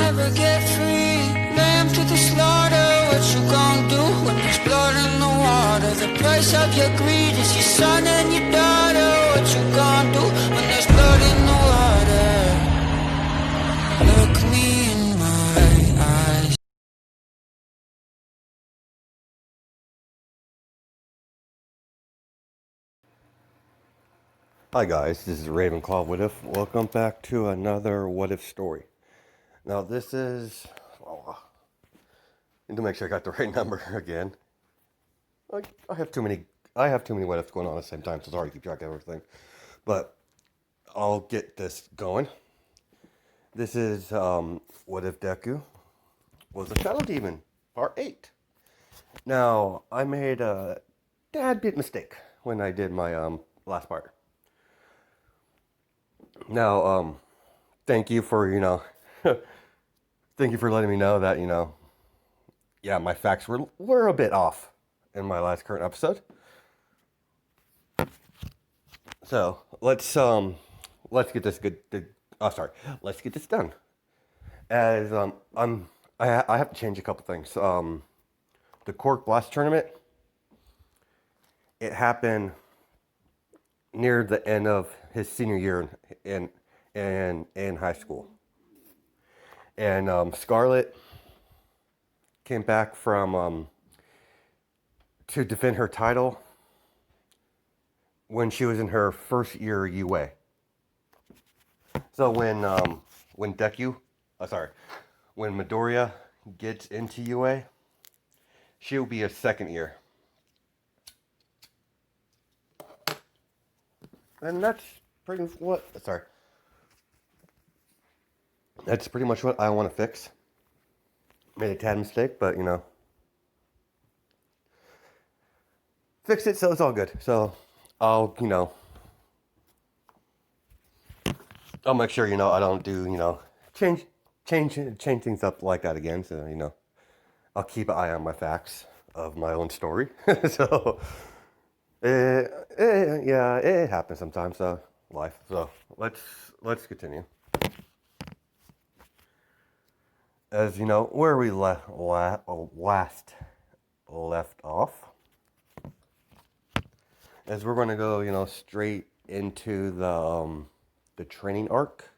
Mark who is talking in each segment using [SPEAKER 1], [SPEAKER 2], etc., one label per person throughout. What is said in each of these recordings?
[SPEAKER 1] never get free. Lamb to the slaughter, what you gon' do when there's blood in the water? The price of your greed is your son and your daughter. What you gon' do when there's blood in the water? Look me in my eyes.
[SPEAKER 2] Hi guys, this is Ravenclaw What If. Welcome back to another What If story. Now this is, need to make sure I got the right number again. I have too many What Ifs going on at the same time, so it's hard to keep track of everything. But I'll get this going. This is What If Deku was a Shadow Demon, Part 8. Now I made a tad bit mistake when I did my last part. Now, thank you for, thank you for letting me know that, yeah, my facts were a bit off in my last current episode. So, let's get this let's get this done. As, I have to change a couple things. The Cork Blast tournament, it happened near the end of his senior year in high school. And Scarlett came back from to defend her title when she was in her first year UA. So when when Midoriya gets into UA, she'll be a second year. And that's pretty that's pretty much what I want to fix. Made a tad mistake, but fix it so it's all good. So I'll I'll make sure I don't do change things up like that again. So I'll keep an eye on my facts of my own story. So yeah, it happens sometimes. So life. So let's continue. As you know, where we last left off, as we're going to go, straight into the training arc.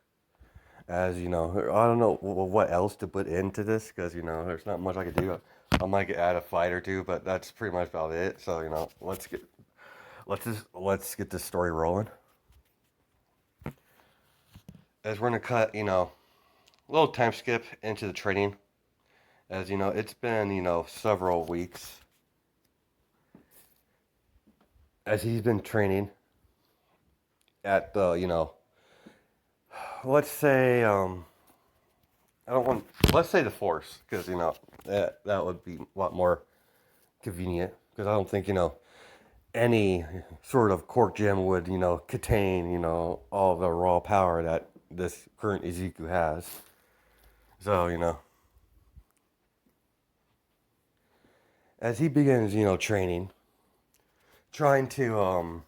[SPEAKER 2] As I don't know what else to put into this because there's not much I could do. I might add a fight or two, but that's pretty much about it. So let's get this story rolling. As we're gonna cut, a little time skip into the training. As it's been several weeks as he's been training at the let's say let's say the Force because that would be a lot more convenient because I don't think any sort of Cork gym would contain all the raw power that this current Izuku has. So as he begins training, trying to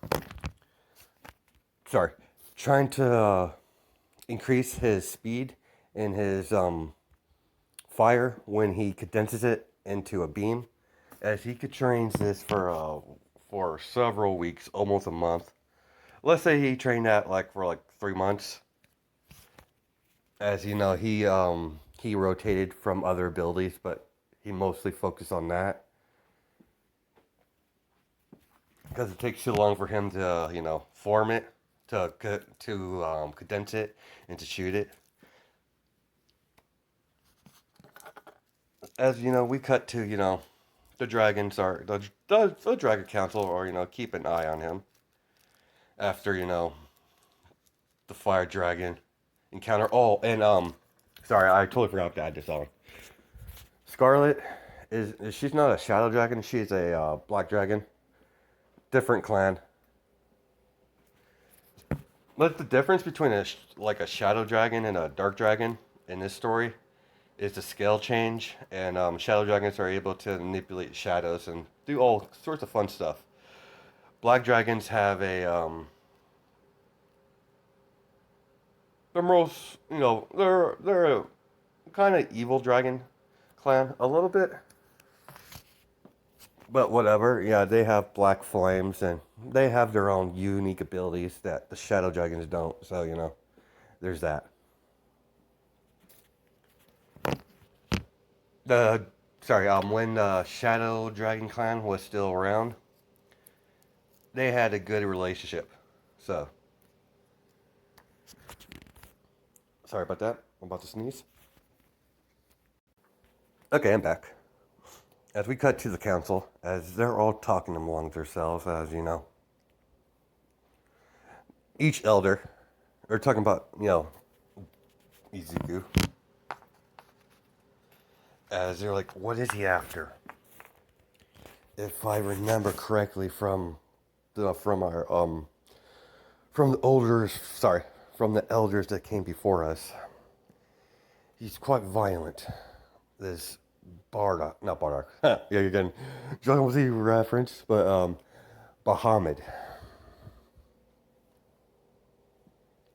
[SPEAKER 2] increase his speed in his fire when he condenses it into a beam, as he could train this for several weeks, almost a month. Let's say he trained that for 3 months. As he rotated from other abilities, but he mostly focused on that because it takes too long for him to form it, to condense it, and to shoot it. As we cut to the dragons are the Dragon Council, or keep an eye on him after the Fire Dragon encounter. Oh, and sorry, I totally forgot to add this on. Scarlet she's not a Shadow Dragon. She's a Black Dragon, different clan. But the difference between a Shadow Dragon and a Dark Dragon in this story is the scale change, and Shadow Dragons are able to manipulate shadows and do all sorts of fun stuff. Black Dragons have they're most, they're kind of evil dragon clan a little bit. But whatever, yeah, they have black flames and they have their own unique abilities that the shadow dragons don't. So, there's that. The sorry, when the Shadow Dragon Clan was still around, they had a good relationship. So, sorry about that. I'm about to sneeze. Okay, I'm back. As we cut to the council, as they're all talking among themselves, as each elder, they're talking about, Izuku, as they're like, what is he after? If I remember correctly from the from the elders that came before us, he's quite violent. This Bardock, not Bardock. Yeah, you're getting Dragon Ball Z reference, but Bahamid.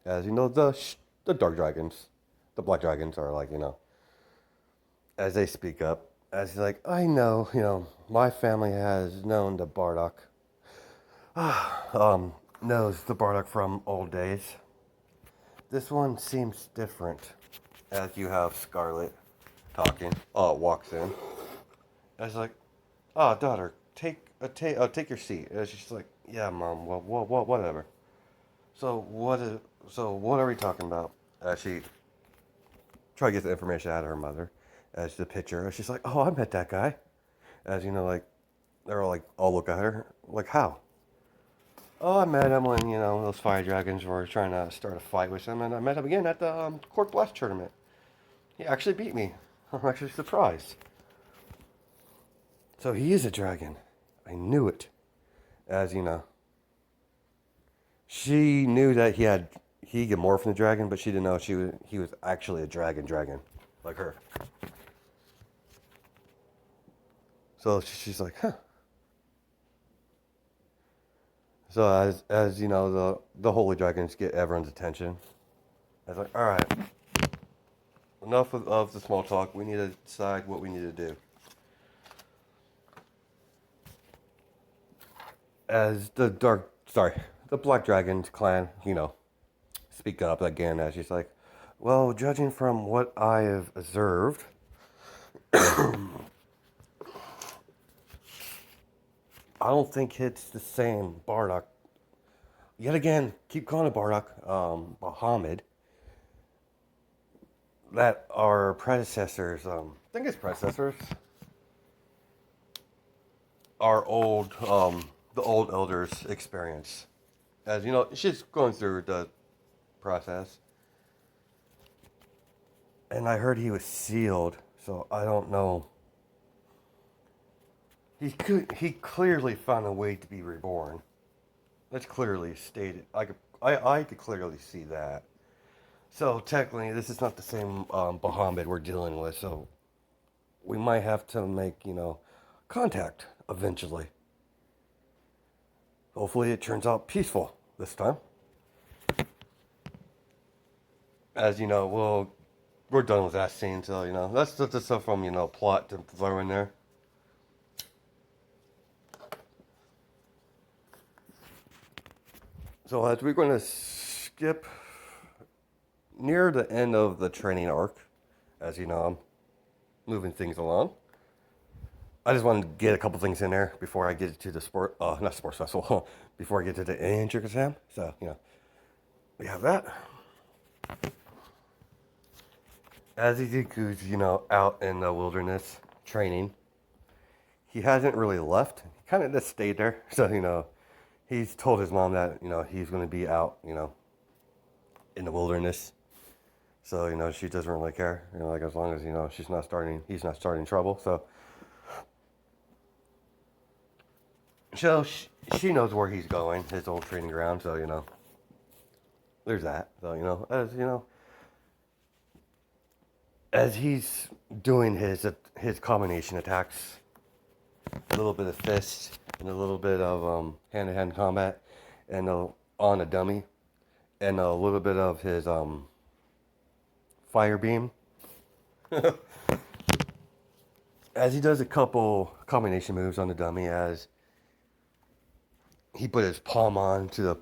[SPEAKER 2] As you know, the dark dragons, the black dragons are like, as they speak up, as he's like, I know, my family has known the Bardock, knows the Bardock from old days. This one seems different. As you have Scarlet talking, walks in. As like, oh, daughter, take your seat. And she's like, yeah, mom, well, whatever. So what are we talking about? As she try to get the information out of her mother, as the picture. She's like, oh, I met that guy. As like they're all like, all look at her, like how? Oh, I met him when those fire dragons were trying to start a fight with him, and I met him again at the Court Blast tournament. He actually beat me. I'm actually surprised. So he is a dragon. I knew it. As she knew that he could morph into a dragon, but she didn't know he was actually a dragon, like her. So she's like, huh. So as the holy dragons get everyone's attention. I was like, all right, enough of the small talk. We need to decide what we need to do. As the Black Dragons clan, speak up again. As she's like, well, judging from what I have observed, I don't think it's the same Bardock. Yet again, keep calling it Bardock, Bahamid. That our predecessors, I think it's predecessors, our the old elders experience. As she's going through the process. And I heard he was sealed, so I don't know. He clearly found a way to be reborn. That's clearly stated. I could clearly see that. So technically, this is not the same Bahamid we're dealing with. So we might have to make contact eventually. Hopefully, it turns out peaceful this time. As we're done with that scene. So that's just the stuff from plot to throw in there. So as we're going to skip near the end of the training arc, as I'm moving things along. I just wanted to get a couple things in there before I get to the not sports festival, before I get to the entrance exam. So, we have that. As Izuku's, out in the wilderness training, he hasn't really left. He kind of just stayed there. So, he's told his mom that, he's going to be out, in the wilderness. So, she doesn't really care. Like as long as, he's not starting trouble. So she knows where he's going, his old training ground. So, there's that. So, as he's doing his combination attacks, a little bit of fist and a little bit of hand-to-hand combat, and on a dummy, and a little bit of his fire beam. As he does a couple combination moves on the dummy, as he put his palm on to the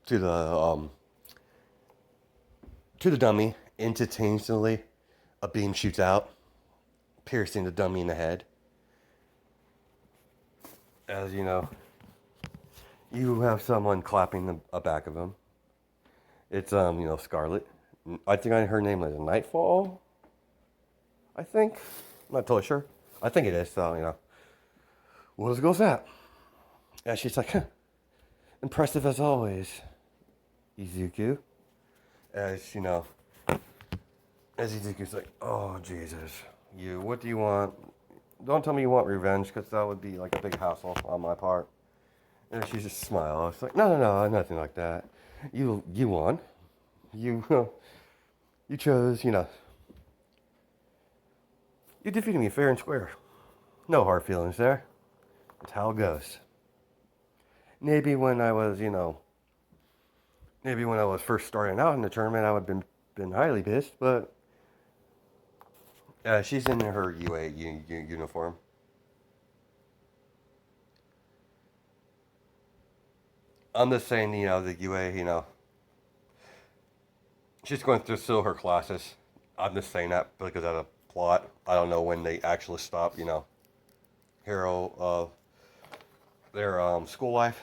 [SPEAKER 2] to the dummy, intentionally, a beam shoots out, piercing the dummy in the head. As you know, you have someone clapping the back of him. It's Scarlet. I think her name is Nightfall. I think. I'm not totally sure. I think it is. So what goes that? And she's like, huh, impressive as always, Izuku. As as Izuku's like, oh Jesus, what do you want? Don't tell me you want revenge, because that would be like a big hassle on my part. And she just smiles. It's like, no, nothing like that. You won. You chose, you defeated me fair and square. No hard feelings there. That's how it goes. Maybe when I was, maybe when I was first starting out in the tournament, I would have been highly pissed, but she's in her UA uniform. I'm just saying, the UA, she's going through still her classes. I'm just saying that because of the plot. I don't know when they actually stop, hero their school life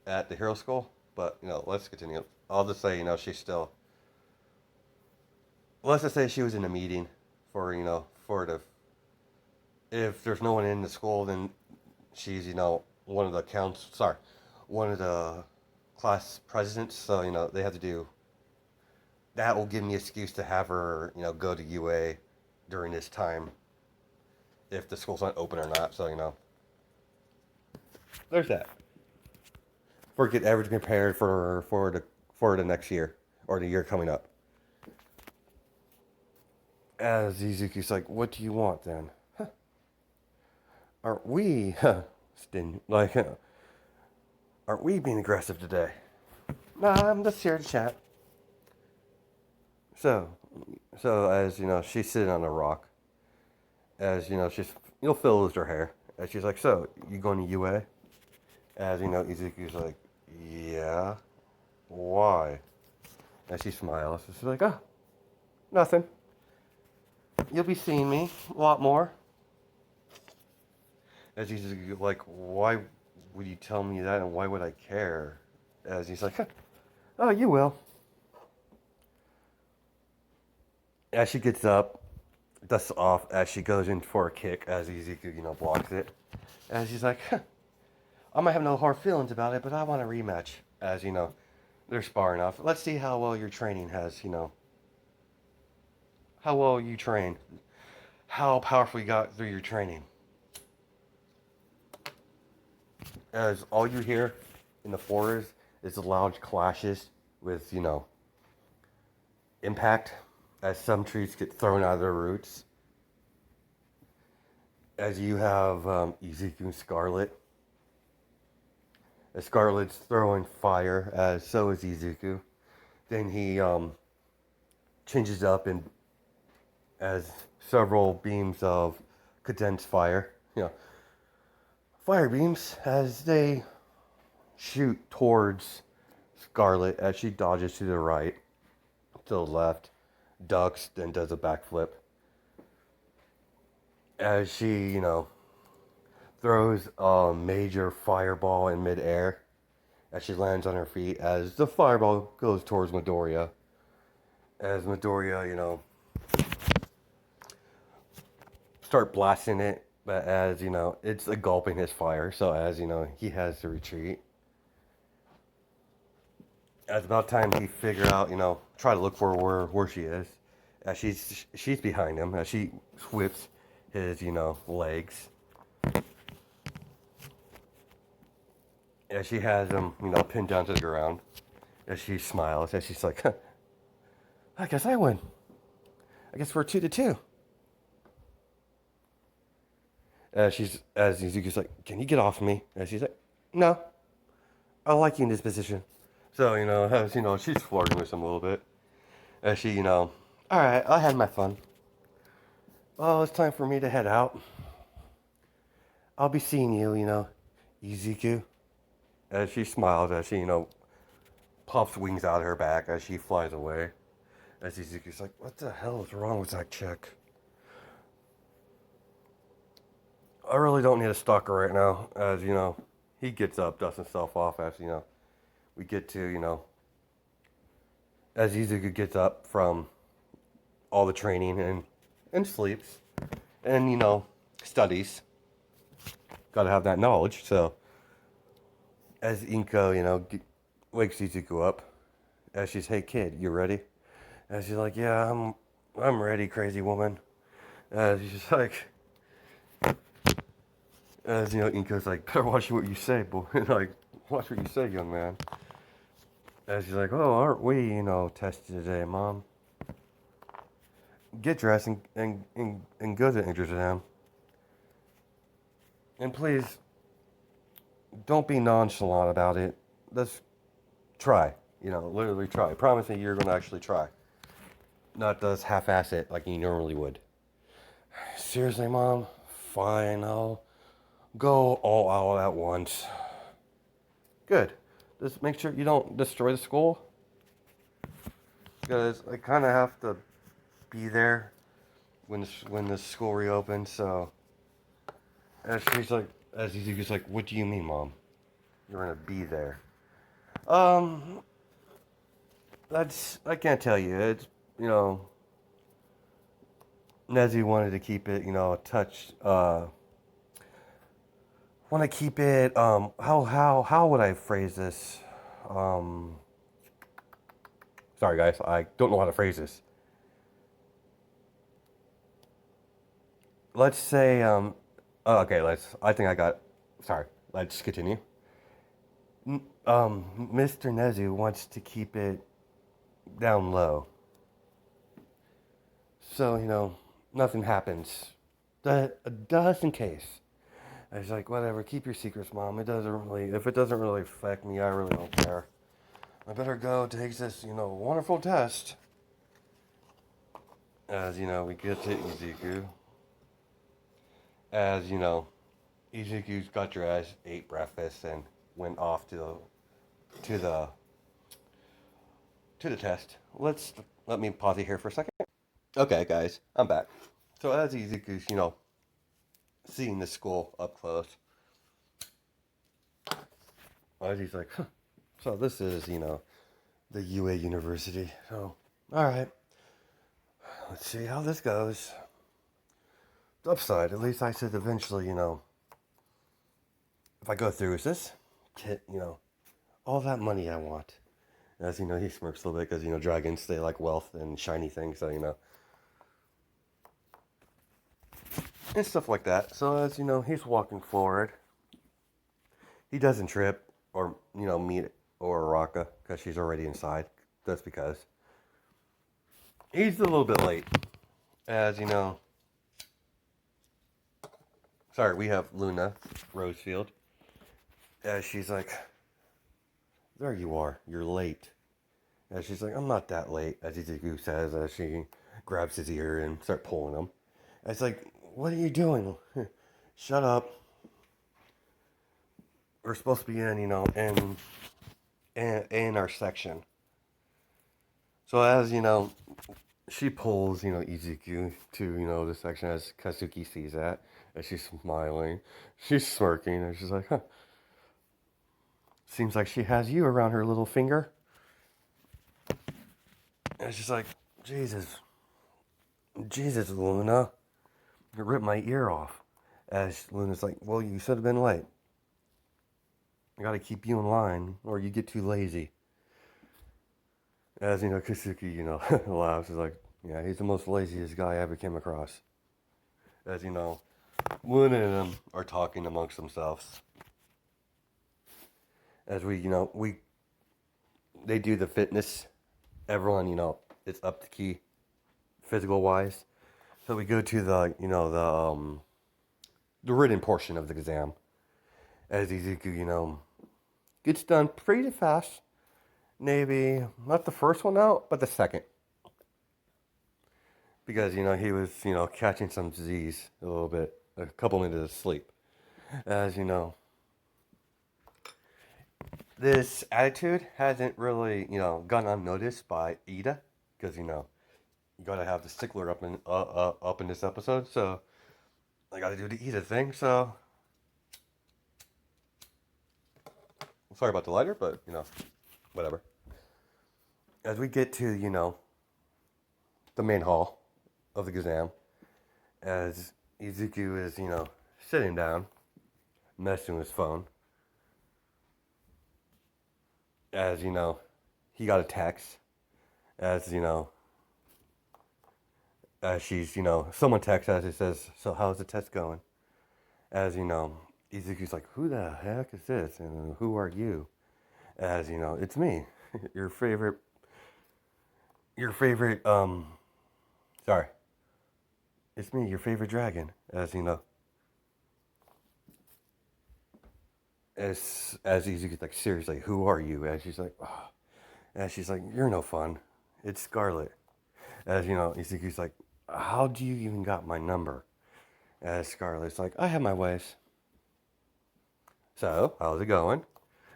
[SPEAKER 2] at the hero school. But let's continue. I'll just say, she's still. Let's just say she was in a meeting for for the. If there's no one in the school, then she's one of the one of the class presidents. So they have to do. That will give me an excuse to have her go to UA during this time. If the school's not open or not, so there's that. Get everything prepared for the next year or the year coming up. As Izuku's like, what do you want then? Huh. Aren't we aren't we being aggressive today? Nah, I'm just here to chat. So as she's sitting on a rock. As she's fills her hair. As she's like, so you going to UA? As Izuku's like, yeah. Why? And she smiles. She's like, oh, nothing. You'll be seeing me a lot more. As he's like, why would you tell me that, and why would I care? As he's like, huh, oh, you will. As she gets up, dusts off, as she goes in for a kick, as Izuku, blocks it. As she's like, huh, I might have no hard feelings about it, but I want a rematch. As they're sparring off. Let's see how well your training has, how well you train, how powerful you got through your training. As all you hear in the forest is the loud clashes with, impact, as some trees get thrown out of their roots. As you have Izuku and Scarlet. As Scarlet's throwing fire, as so is Izuku. Then he changes up and as several beams of condensed fire. Fire beams as they shoot towards Scarlet as she dodges to the right, to the left, ducks, then does a backflip. As she, throws a major fireball in midair as she lands on her feet as the fireball goes towards Midoriya. As Midoriya, start blasting it, but as, it's engulfing his fire, so as, he has to retreat. As about time he figure out, try to look for where she is. As she's behind him, as she whips his, legs. As she has him, pinned down to the ground. As she smiles, as she's like, huh, I guess I win. I guess we're 2-2. As Izuku's like, can you get off me? As she's like, no, I like you in this position. So, as she's flirting with him a little bit. As she, all right, I had my fun. Oh, it's time for me to head out. I'll be seeing you, Izuku. As she smiles, as she, pops wings out of her back as she flies away. As Izuku's like, what the hell is wrong with that chick? I really don't need a stalker right now. As, he gets up, dusts himself off as, we get to, as Izuku gets up from all the training and sleeps and, studies. Gotta have that knowledge. So, as Inko, wakes Izuku up, as she's, hey kid, you ready? And she's like, yeah, I'm ready, crazy woman. She's like, Inko's like, better watch what you say, boy. Like, watch what you say, young man. And she's like, oh, aren't we, tested today, Mom? Get dressed and go to the exam. And please, don't be nonchalant about it. Let's try. Literally try. Promise me you're going to actually try. Not just half-ass it like you normally would. Seriously, Mom? Fine, I'll go all out at once. Good. Just make sure you don't destroy the school. Because I kind of have to be there when the school reopens, so... As Izuku's like, what do you mean, Mom? You're gonna be there. I can't tell you. It's, Nezu wanted to keep it, want to keep it, how would I phrase this? Sorry guys, I don't know how to phrase this. Let's say, okay, let's continue. Mr. Nezu wants to keep it down low. So, nothing happens. Just in case. I was like, whatever, keep your secrets, Mom. If it doesn't really affect me, I really don't care. I better go take this, wonderful test. As, we get to Izuku. As, Izuku's got dressed, ate breakfast, and went off to the test. Let me pause it here for a second. Okay, guys, I'm back. So as Izuku's, seeing the school up close, as he's like, huh, so this is, the UA University. So, all right, let's see how this goes. The upside, at least I said eventually, if I go through, is this, all that money I want. As, he smirks a little bit because, dragons, they like wealth and shiny things, so, and stuff like that. So as, he's walking forward, he doesn't trip or, meet Uraraka because she's already inside. That's because he's a little bit late. As, sorry, we have Luna Rosefield. As she's like, there you are, you're late. As she's like, I'm not that late, as Izuku says, as she grabs his ear and start pulling him. It's like, what are you doing? Shut up. We're supposed to be in our section. So as, she pulls, Izuku to, the section as Kazuki sees that. And she's smiling. She's smirking. And she's like, huh. Seems like she has you around her little finger. And she's like, Jesus, Luna. You ripped my ear off. As Luna's like, well, you should have been late. I gotta keep you in line, or you get too lazy. As, Kasuki, laughs. He's like, yeah, he's the most laziest guy I ever came across. As, Luna and them are talking amongst themselves. As they do the fitness. Everyone, it's up to key, physical-wise. So we go to the written portion of the exam. As Izuku, gets done pretty fast. Maybe not the first one out, but the second. because, you know, he was, you know, catching some disease a little bit, a couple minutes of sleep. As you know, this attitude hasn't really, you know, gone unnoticed by Ida, because, you know, you gotta have the stickler up in this episode, so I gotta do the Ida thing, so sorry about the lighter, but, you know, whatever. As we get to, you know, the main hall of the exam, as Izuku is, you know, sitting down, messing with his phone, as, you know, he got a text, as, you know, as she's, you know, someone texts as it says, so how's the test going? As, you know, Izuku's like, who the heck is this? And who are you? As, you know, it's me, your favorite, sorry, it's me, your favorite dragon. As, you know, as Izuku's like, seriously, who are you? As she's like, oh. As she's like, you're no fun. It's Scarlet. As, you know, Izuku's like, how do you even got my number? As Scarlet's like, I have my ways. So, how's it going?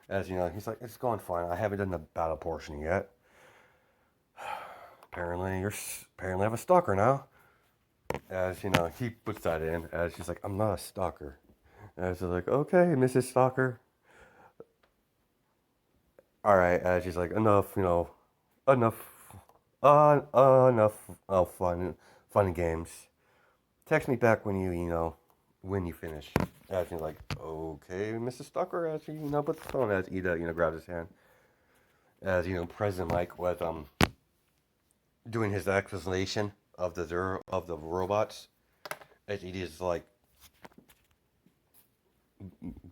[SPEAKER 2] As, you know, he's like, it's going fine. I haven't done the battle portion yet. Apparently, I have a stalker now. As, you know, he puts that in. As she's like, I'm not a stalker. As they're like, okay, Mrs. Stalker. All right. As she's like, enough, you know, enough, enough fun and games. Text me back when you know, when you finish. As he's like, okay, Mrs. Stalker. As he, you know, puts the phone. As Ida, you know, grabs his hand. As, you know, President Mike was doing his explanation of the robots. As Ida's like,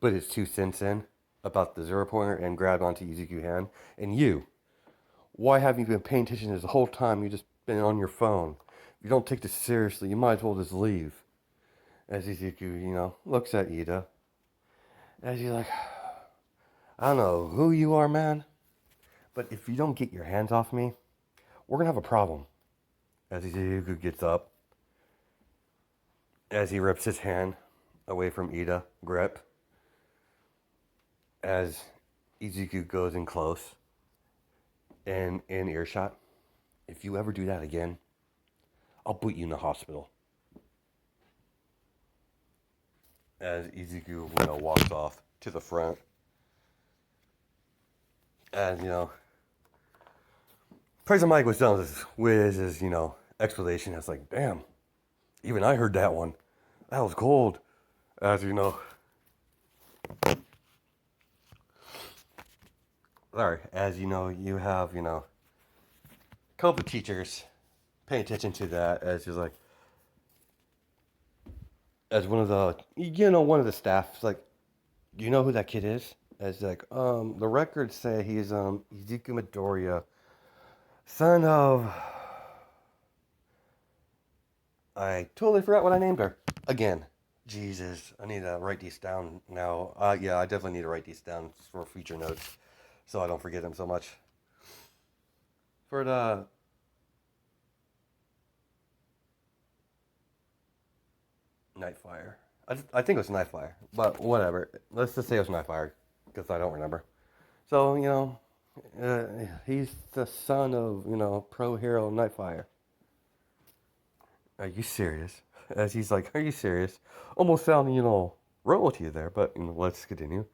[SPEAKER 2] put his 2 cents in about the zero pointer and grabbed onto Izuku's hand. And you, why haven't you been paying attention this whole time? You've just been on your phone. If you don't take this seriously, you might as well just leave. As Izuku, you know, looks at Ida. As he's like, I don't know who you are, man, but if you don't get your hands off me, we're gonna have a problem. As Izuku gets up, as he rips his hand away from Ida grip, as Izuku goes in close and in earshot, if you ever do that again, I'll put you in the hospital. As Izuku, you know, walks off to the front, and, you know, President Mike was done with his, you know, explanation. It's like, damn, even I heard that one. That was cold. As, you know, sorry, as, you know, you have, you know, a couple of teachers paying attention to that. As he's like, as one of the staff is like, do you know who that kid is? As like, the records say he's Izuku Midoriya, son of, I totally forgot what I named her. Again, Jesus, I need to write these down now. Yeah, I definitely need to write these down for future notes, so I don't forget them so much. For the Nightfire, I think it was Nightfire, but whatever. Let's just say it was Nightfire, because I don't remember. So, you know, he's the son of, you know, pro hero Nightfire. Are you serious? As he's like, are you serious? Almost sounding, you know, royalty there, but, you know, let's continue.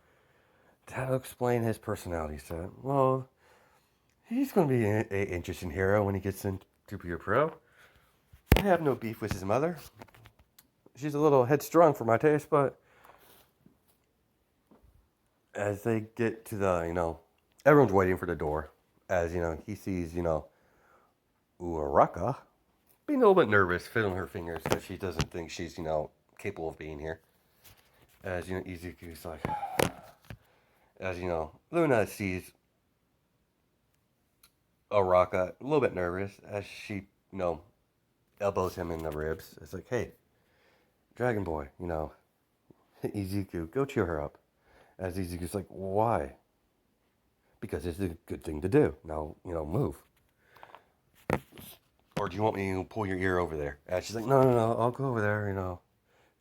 [SPEAKER 2] That'll explain his personality set. Well, he's going to be an interesting hero when he gets into Pure Pro. I have no beef with his mother. She's a little headstrong for my taste, but as they get to the, you know, everyone's waiting for the door. As, you know, he sees, you know, Uraraka being a little bit nervous, fiddling her fingers because she doesn't think she's, you know, capable of being here. As, you know, Izuku's like, as, you know, Luna sees Uraraka a little bit nervous as she, you know, elbows him in the ribs. It's like, hey, Dragon Boy, you know, Izuku, go cheer her up. As Izuku's like, why? Because it's a good thing to do. Now, you know, move. Or do you want me to pull your ear over there? And she's like, no, no, no, I'll go over there,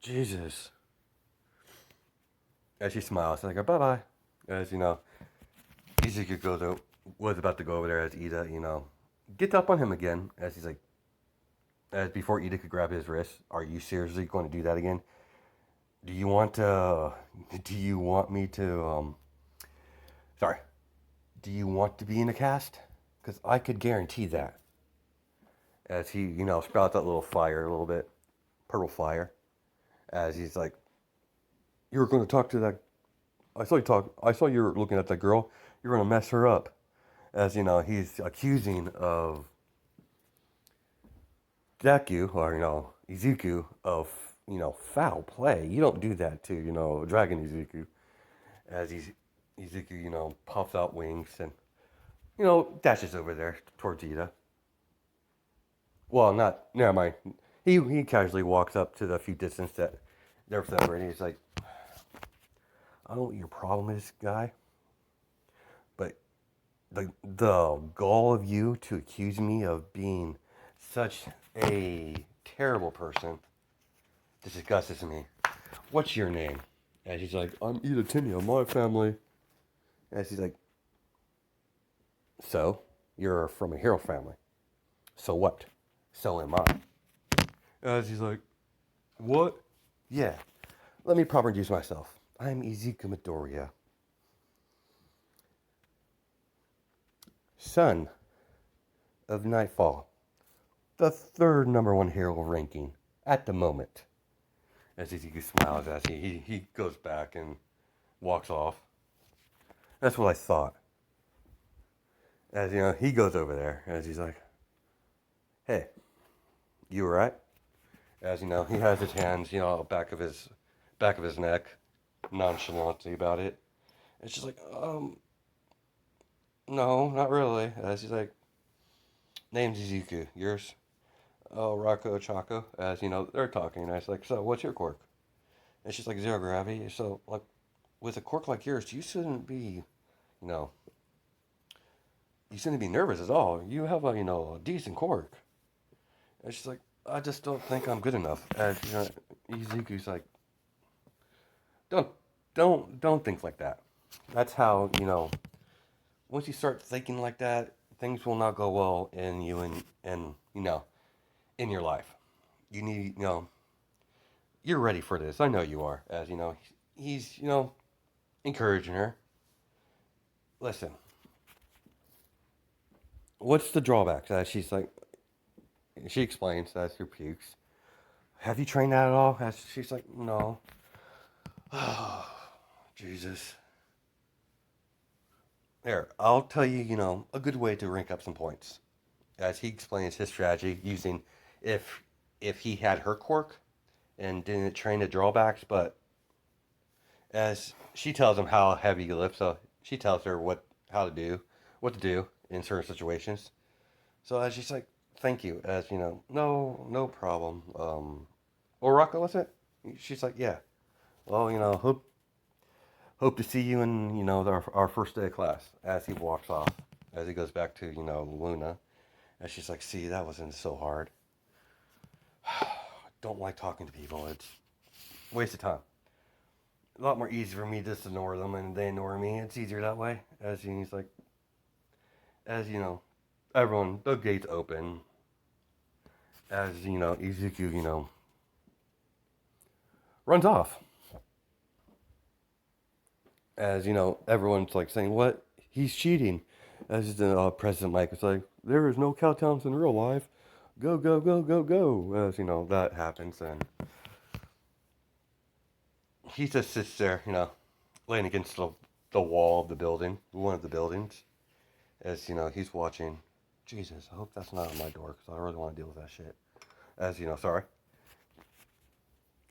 [SPEAKER 2] Jesus. And she smiles, like, bye-bye. As, Izuku was about to go over there as Ida, gets up on him again. As he's like, as before Ida could grab his wrist. Are you seriously going to do that again? Do you want me to, sorry. Do you want to be in the cast? Because I could guarantee that. As he, sprouts that little fire a little bit. Purple fire. As he's like, you were going to talk to that. I saw you were looking at that girl. You're going to mess her up. As, he's accusing of Deku, or, Izuku, of, foul play. You don't do that to, Dragon Izuku. As Izuku, puffs out wings and, dashes over there towards Ida. Well, never mind. He casually walks up to the few distance that they're separating. He's like, I don't know what your problem is, guy, but the gall of you to accuse me of being such a terrible person disgusts me. What's your name? And she's like, I'm Ida Tinia, my family. And she's like, so, you're from a hero family. So what? So am I. And she's like, what? Yeah, let me proper introduce myself. I'm Izuku Midoriya, son of Nightfall, the third #1 hero ranking at the moment. As Izuku smiles as he goes back and walks off. That's what I thought. As he goes over there, as he's like, hey, you alright? As he has his hands, back of his neck, nonchalantly about it. And she's like, no, not really. As he's like, name's Izuku, yours? Oh, Rocco Chaco. As they're talking, and I was like, so what's your quirk? And she's like, zero gravity. So, like, with a quirk like yours, you shouldn't be, you shouldn't be nervous at all. You have a decent quirk. And she's like, I just don't think I'm good enough. And Izuku's like, don't, don't think like that. That's how once you start thinking like that, things will not go well in you and in your life. You need you're ready for this. I know you are. As he's encouraging her. Listen, what's the drawbacks? She's like, she explains as her pukes. Have you trained that at all? As she's like, no. Oh, Jesus. There, I'll tell you, a good way to rank up some points. As he explains his strategy using if he had her quirk and didn't train the drawbacks, but as she tells him how heavy he lifts, so she tells her what to do in certain situations. So as she's like, thank you, as no problem. Oraka, was it? She's like, yeah. Well, hope to see you in our first day of class. As he walks off, as he goes back to Luna, and she's like, see, that wasn't so hard. Don't like talking to people. It's a waste of time. A lot more easy for me just to ignore them and they ignore me. It's easier that way. As he's like, everyone, the gates open. As Izuku, runs off. As everyone's like saying, what? He's cheating. As the President Mike was like, there is no cowtowns in real life. Go, go, go, go, go. As that happens, and he just sits there, laying against the wall of the building, one of the buildings, as he's watching. Jesus, I hope that's not on my door because I really want to deal with that shit. As sorry.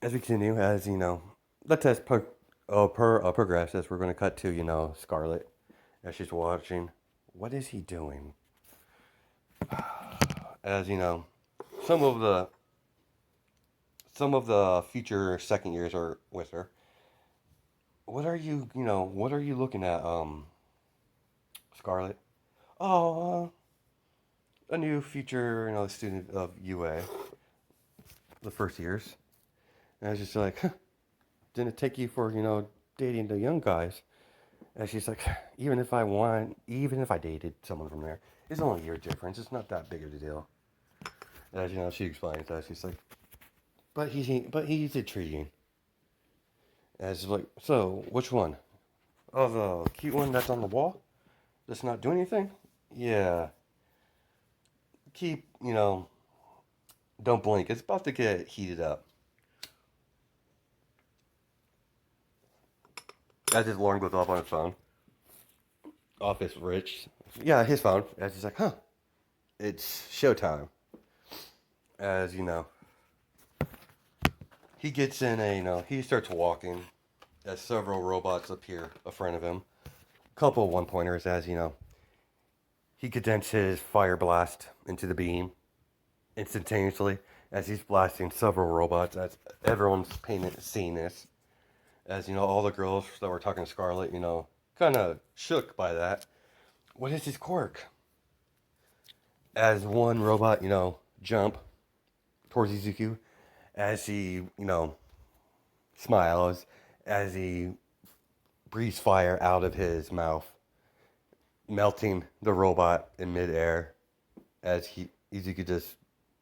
[SPEAKER 2] As we continue, as the test progresses, we're going to cut to Scarlet as she's watching. What is he doing? As some of the future second years are with her. What are you looking at, Scarlet? Oh, a new future, student of UA, the first years. And I was just like, huh, didn't it take you for, dating the young guys? And she's like, even if I dated someone from there, it's only a year difference. It's not that big of a deal. As she explains that, she's like, but he's intriguing. As like, so which one? Oh, the cute one that's on the wall, that's not doing anything. Yeah, keep, don't blink. It's about to get heated up. As his alarm goes off on his phone, Office Rich, yeah, his phone. As he's like, huh, it's showtime. As he gets in he starts walking as several robots appear in front of him. Couple of one pointers as he condenses his fire blast into the beam instantaneously as he's blasting several robots as everyone's seeing this. As all the girls that were talking to Scarlet, kind of shook by that. What is his quirk? As one robot, jump towards Izuku, as he, smiles, as he breathes fire out of his mouth, melting the robot in midair, as Izuku just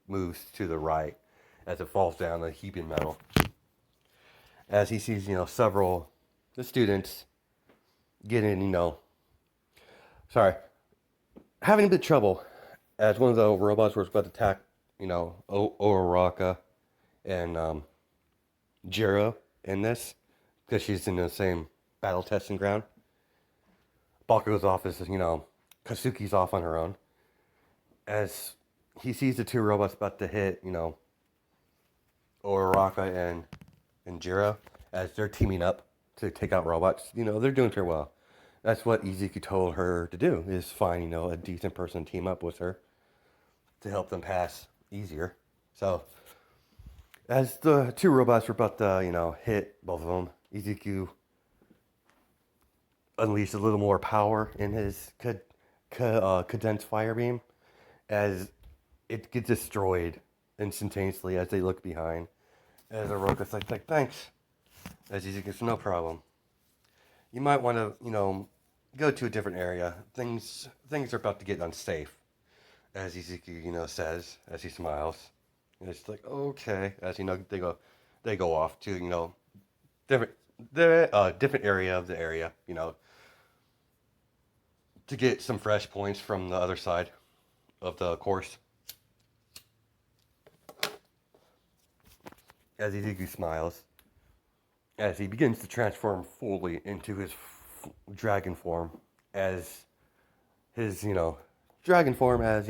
[SPEAKER 2] moves to the right, as it falls down, a heaping metal. As he sees, several the students getting, having a bit of trouble, as one of the robots was about to attack, Oraka and Jiro in this, because she's in the same battle testing ground. Bakugo's off as, Kasuki's off on her own. As he sees the two robots about to hit, Oraka and Jiro, as they're teaming up to take out robots, they're doing very well. That's what Izuku told her to do, is find, a decent person to team up with her to help them pass easier. So, as the two robots were about to, hit both of them, Izuku unleashed a little more power in his condensed fire beam as it gets destroyed instantaneously as they look behind. As Oroka's like, thanks. As Izuku says, no problem. You might want to, go to a different area. Things are about to get unsafe. As Izuku, says, as he smiles. And it's like, okay. As, they go off to, different different area of the area, to get some fresh points from the other side of the course. As Izuku smiles, as he begins to transform fully into his dragon form, as his, dragon form as,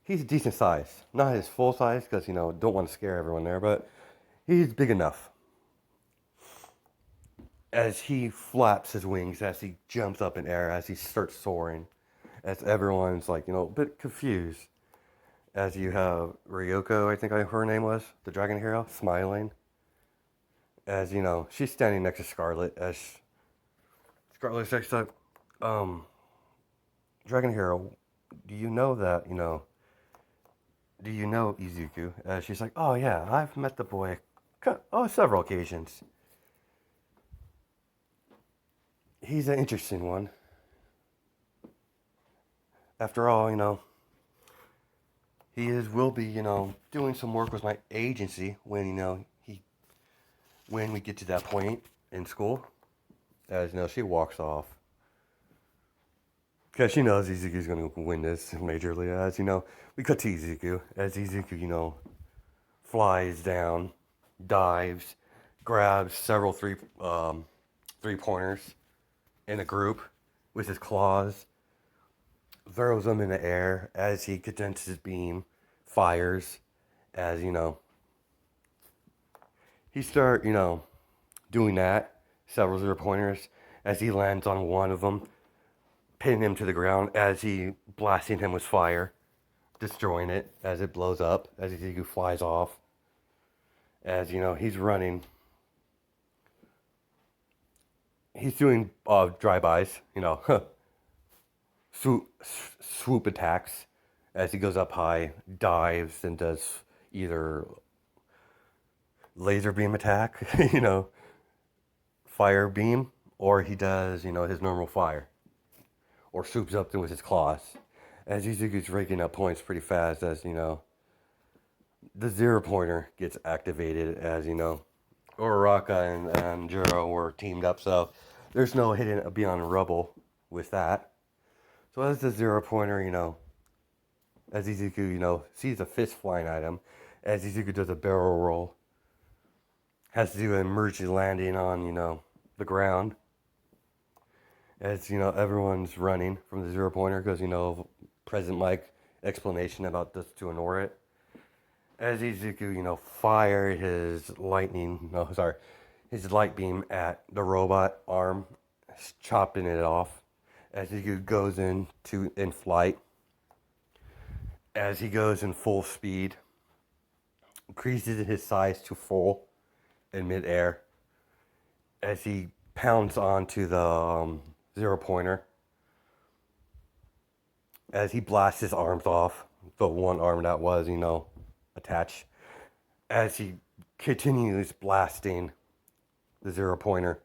[SPEAKER 2] he's a decent size. Not his full size, because, don't want to scare everyone there, but he's big enough. As he flaps his wings, as he jumps up in air, as he starts soaring, as everyone's like, a bit confused. As you have Ryoko, I think her name was, the dragon hero, smiling. As, she's standing next to Scarlet, as Scarlet's next to, dragon hero, do you know that, do you know Izuku? She's like, oh yeah, I've met the boy several occasions. He's an interesting one. After all, he will be, doing some work with my agency when, when we get to that point in school. As, she walks off. Because she knows Izuku's going to win this majorly. As, we cut to Izuku. As Izuku, flies down, dives, grabs several three-pointers in a group with his claws, throws them in the air as he condenses his beam, fires, as, he start, doing that, several three-pointers, as he lands on one of them, pinning him to the ground, as he blasting him with fire, destroying it as it blows up, as he flies off, as, he's running. He's doing drive-bys, swoop attacks, As he goes up high, dives and does either laser beam attack, fire beam, or he does, his normal fire, or swoops up with his claws. As Izuku's raking up points pretty fast, as the zero pointer gets activated, as Uraraka and Jiro were teamed up, so there's no hidden beyond rubble with that. So as the zero pointer, as Izuku, sees a fist flying item, as Izuku does a barrel roll, has to do an emergency landing on, the ground. As, everyone's running from the zero pointer because, President Mike explanation about this to ignore it. As Izuku, fired his his light beam at the robot arm, chopping it off. As Izuku goes in flight, as he goes in full speed, increases his size to full in midair, as he pounds onto the zero pointer, as he blasts his arms off, the one arm that was, attached, as he continues blasting the zero pointer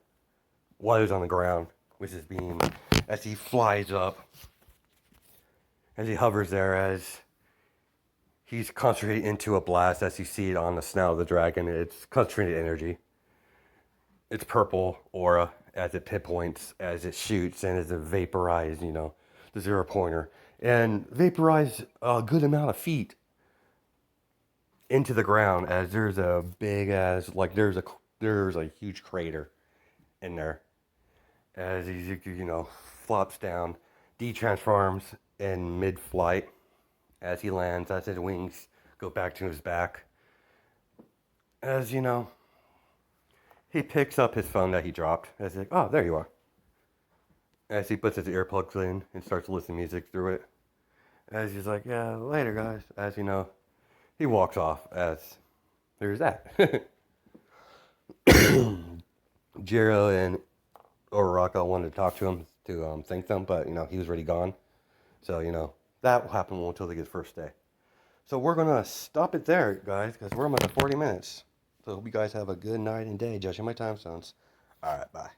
[SPEAKER 2] while he's on the ground with his beam, as he flies up, as he hovers there, as he's concentrated into a blast, as you see it on the snout of the dragon. It's concentrated energy. It's purple aura as it pinpoints, as it shoots, and as it vaporizes, the zero pointer, and vaporize a good amount of feet into the ground, as there's a big as there's a huge crater in there. As he flops down, de-transforms in mid-flight. As he lands, as his wings go back to his back. As he picks up his phone that he dropped. As he's like, oh, there you are. As he puts his earplugs in and starts listening to music through it. As he's like, yeah, later, guys. As he walks off. As there's that. Jiro and Uraraka wanted to talk to him to thank them, but he was already gone. So that will happen until they get first day. So we're gonna stop it there, guys, because we're almost at 40 minutes. So hope you guys have a good night and day, judging my time zones. All right, bye.